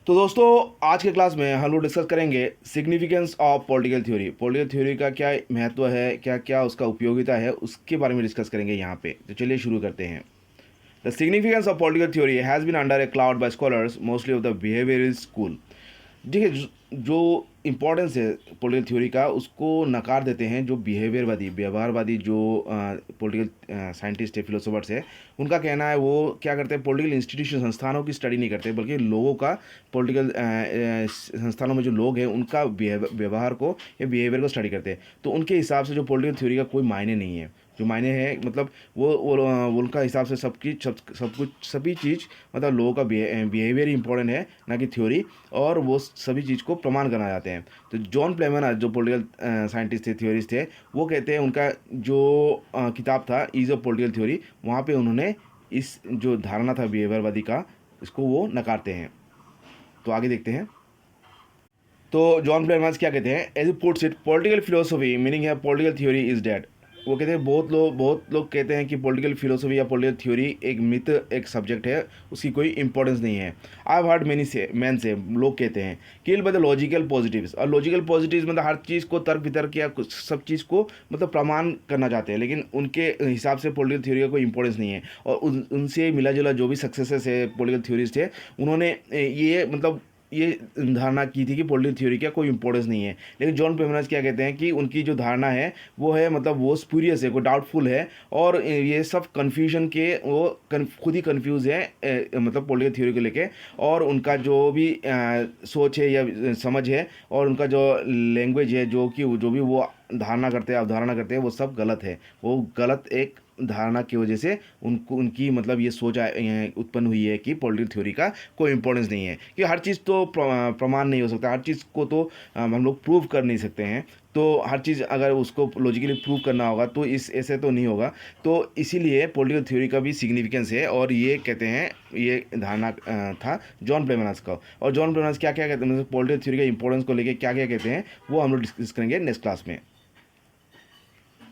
तो दोस्तों, आज के क्लास में हम लोग डिस्कस करेंगे significance of political theory. Political theory का क्या महत्व है, क्या क्या उसका उपयोगिता है, उसके बारे में डिस्कस करेंगे यहाँ पे। तो चलिए शुरू करते हैं। The significance of political theory has been under a cloud by scholars mostly of the behaviourist school. देखिए, जो इम्पोर्टेंस है पॉलिटिकल थ्योरी का, उसको नकार देते हैं जो बिहेवियरवादी व्यवहारवादी जो पॉलिटिकल साइंटिस्ट है, फिलोसोफर्स है। उनका कहना है वो क्या करते हैं, पॉलिटिकल इंस्टीट्यूशन संस्थानों की स्टडी नहीं करते, बल्कि लोगों का पॉलिटिकल संस्थानों में जो लोग हैं उनका व्यवहार को या बिहेवियर को स्टडी करते हैं। तो उनके हिसाब से जो पॉलिटिकल थ्योरी का कोई मायने नहीं है। जो मायने हैं मतलब वो उनका हिसाब से सब कुछ सभी चीज़ मतलब लोगों का बिहेवियर ही इंपॉर्टेंट है, ना कि थ्योरी। और वो सभी चीज़ को प्रमाण करना चाहते हैं। तो जॉन प्लेमन जो पॉलिटिकल साइंटिस्ट थे, थ्योरिस्ट थे, वो कहते हैं उनका जो किताब था ईज ऑफ पॉलिटिकल थ्योरी, वहाँ पे उन्होंने इस जो धारणा था बिहेवियरवादी का, इसको वो नकारते हैं। तो आगे देखते हैं। तो जॉन प्लेमर्स क्या कहते हैं, as a puts it political philosophy meaning है पॉलिटिकल थ्योरी इज डेड। वो कहते हैं बहुत लोग कहते हैं कि पॉलिटिकल फिलोसफी या पॉलिटिकल थ्योरी एक मिथ, एक सब्जेक्ट है, उसकी कोई इंपॉर्टेंस नहीं है। आई हैव हर्ड मेनी से मैन से लोग कहते हैं kill by the logical positives. और लॉजिकल पॉजिटिव्स मतलब हर चीज़ को तर्क वितर्क या कुछ सब चीज़ को मतलब प्रमाण करना चाहते हैं, लेकिन उनके हिसाब से पॉलिटिकल थ्योरी का कोई इंपॉर्टेंस नहीं है। और उनसे मिला जुला जो भी सक्सेसेस है पॉलिटिकल थ्योरीज थे, उन्होंने ये मतलब ये धारणा की थी कि पॉलिटिकल थ्योरी का कोई इंपॉर्टेंस नहीं है। लेकिन जॉन पेमरस क्या कहते हैं कि उनकी जो धारणा है वो है मतलब वो स्पूरियस है, कोई डाउटफुल है। और ये सब कन्फ्यूजन के वो खुद ही कन्फ्यूज़ है मतलब पॉलिटिकल थ्योरी को लेके। और उनका जो भी सोच है या समझ है और उनका जो लैंग्वेज है, जो भी वो धारणा करते हैं, अवधारणा करते हैं, वो सब गलत है। वो गलत एक धारणा की वजह से उनको उनकी मतलब ये सोच उत्पन्न हुई है कि पॉलिटिकल थ्योरी का कोई इंपॉर्टेंस नहीं है, कि हर चीज़ तो प्रमाण नहीं हो सकता, हर चीज़ को तो हम लोग प्रूव कर नहीं सकते हैं। तो हर चीज़ अगर उसको लॉजिकली प्रूव करना होगा तो इस ऐसे तो नहीं होगा। तो इसीलिए पॉलिटिकल थ्योरी का भी सिग्निफिकेंस है। और ये कहते हैं, ये धारणा था जॉन प्लेमनस का। और जॉन प्लेमनस क्या क्या कहते हैं, मतलब पॉलिटिकल थ्योरी के इंपॉर्टेंस को लेके क्या क्या कहते हैं, वो हम लोग डिस्कस करेंगे नेक्स्ट क्लास में।